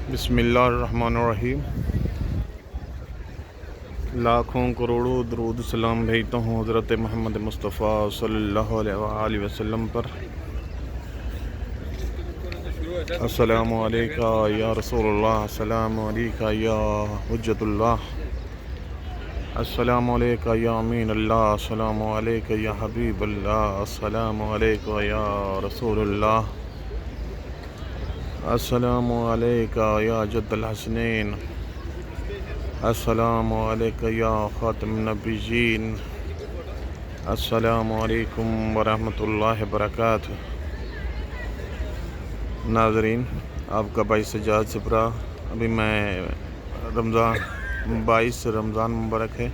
बिस्मिल्लाहिर्रहमानिर्रहीम। लाखों करोड़ों दरूद सलाम भेजता हूँ हज़रत मोहम्मद मुस्तफ़ा सल्लल्लाहु अलैहि वसल्लम पर। अस्सलामु अलैका या रसूलुल्लाह, अस्सलामु अलैका या हुज्जतुल्लाह, अस्सलामु अलैका या अमीनुल्लाह, अस्सलामु अलैका या हबीबुल्लाह, अस्सलामु अलैका या रसूलुल्लाह, अस्सलामु अलैका या जद्दुल हसनैन, अस्सलामु अलैका या ख़ातिमुन नबिय्यीन, अस्सलामु अलैकुम वरहमतुल्लाहि वबरकातुहू। नाज़रीन, आपका भाई सज्जाद सिपरा। अभी मैं रमज़ान 22 रमज़ान मुबारक है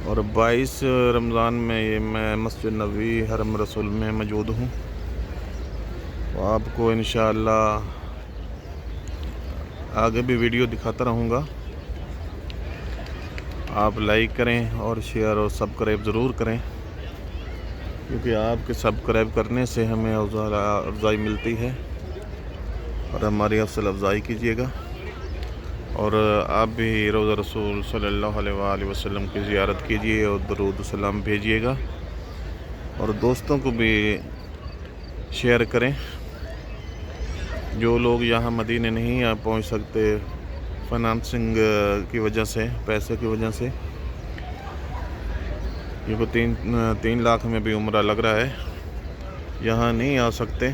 और 22 रमज़ान में ये मैं मस्जिद नबवी हरम रसूल में मौजूद हूँ। तो आपको इंशाअल्लाह आगे भी वीडियो दिखाता रहूँगा। आप लाइक करें और शेयर और सब्सक्राइब ज़रूर करें, क्योंकि आपके सब्सक्राइब करने से हमें अफ़ज़ाई मिलती है और हमारी हौसला अफ़ज़ाई कीजिएगा। और आप भी रोज़ा रसूल सल्लल्लाहु अलैहि वसल्लम की ज़ियारत कीजिए और दरूद सलाम भेजिएगा और दोस्तों को भी शेयर करें। जो लोग यहाँ मदीने नहीं आ पहुँच सकते फाइनेंसिंग की वजह से, पैसे की वजह से, क्योंकि 3 लाख में भी उम्रा लग रहा है, यहाँ नहीं आ सकते,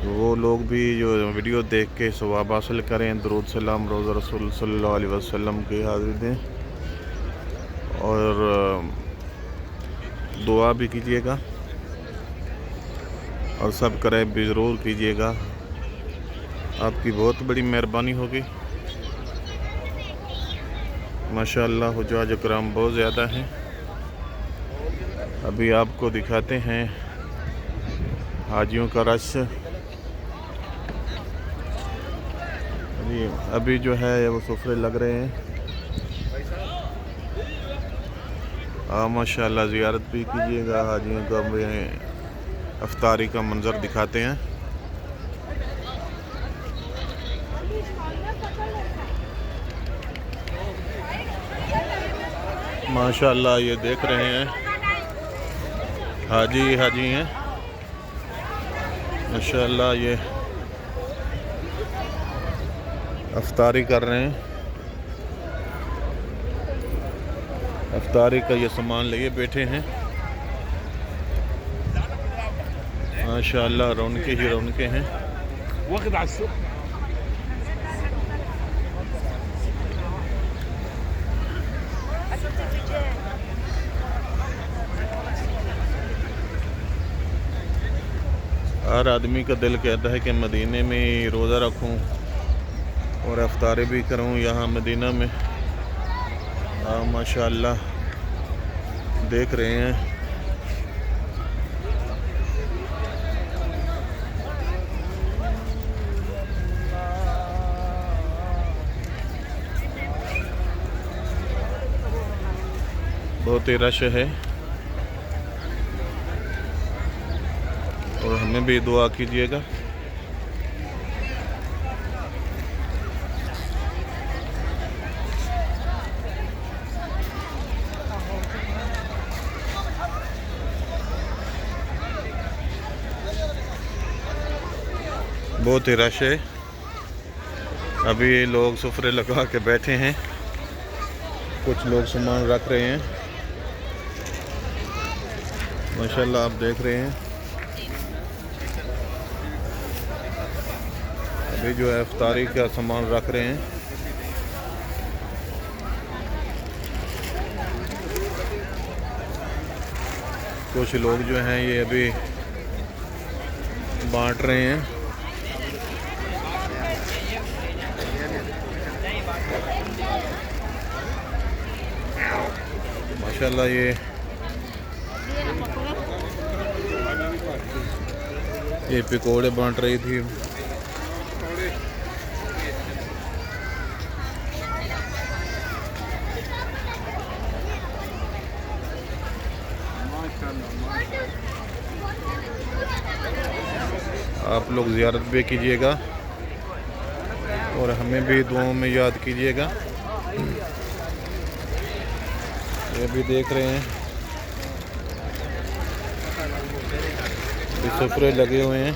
तो वो लोग भी जो वीडियो देख के सवाब हासिल करें, दरूद सलाम रोज़ा रसूल सल्लल्लाहु अलैहि वसल्लम की हाज़िरी दें और दुआ भी कीजिएगा और सब्सक्राइब भी ज़रूर कीजिएगा। आपकी बहुत बड़ी मेहरबानी होगी। माशाअल्लाह हुज्जाज इकराम बहुत ज़्यादा हैं। अभी आपको दिखाते हैं हाजियों का रश। अभी जो है वो सुफरे लग रहे हैं। माशाअल्लाह ज़ियारत भी कीजिएगा। हाजियों का अफ्तारी का मंज़र दिखाते हैं। माशाअल्लाह ये देख रहे हैं हाजी हैं। माशाअल्लाह ये अफ्तारी कर रहे हैं। अफ्तारी का ये सामान लिए बैठे हैं। माशाअल्लाह रौनकें ही रौनकें हैं। हर आदमी का दिल कहता है कि मदीने में रोज़ा रखूं और अफ्तारी भी करूं यहाँ मदीना में। माशाअल्लाह देख रहे हैं। बहुत ही रश है और हमें भी दुआ कीजिएगा। बहुत ही रश है। अभी लोग सुफरे लगा के बैठे हैं, कुछ लोग सामान रख रहे हैं। माशाअल्लाह आप देख रहे हैं। अभी जो है इफ्तारी का सामान रख रहे हैं। कुछ लोग जो हैं ये अभी बांट रहे हैं। माशाअल्लाह ये पकौड़े बांट रही थी। आप लोग ज़ियारत भी कीजिएगा और हमें भी दुआओं में याद कीजिएगा। ये भी देख रहे हैं सफरे लगे हुए हैं।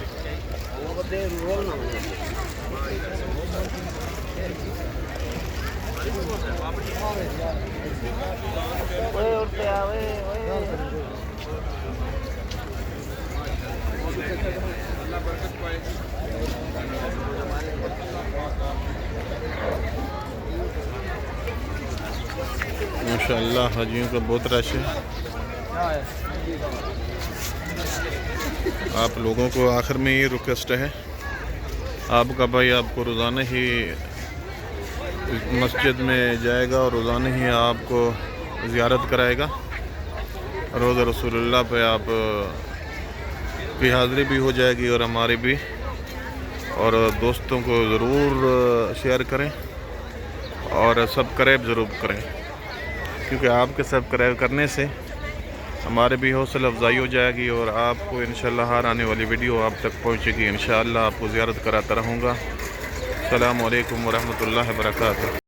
माशाअल्लाह हाजियों का बहुत रश है। आप लोगों को आखिर में ये रिक्वेस्ट है, आपका भाई आपको रोज़ाना ही मस्जिद में जाएगा और रोज़ाना ही आपको ज़ियारत कराएगा। रोज़ा रसूलुल्लाह पे आप की हाज़िरी भी हो जाएगी और हमारी भी। और दोस्तों को ज़रूर शेयर करें और सब्सक्राइब ज़रूर करें, क्योंकि आपके सब्सक्राइब करने से हमारे भी हौसला अफजाई हो जाएगी और आपको इंशाअल्लाह हर आने वाली वीडियो आप तक पहुंचेगी। इंशाअल्लाह आपको ज़ियारत कराता रहूँगा। अस्सलामु अलैकुम वरहमतुल्लाहि वबरकातुहू।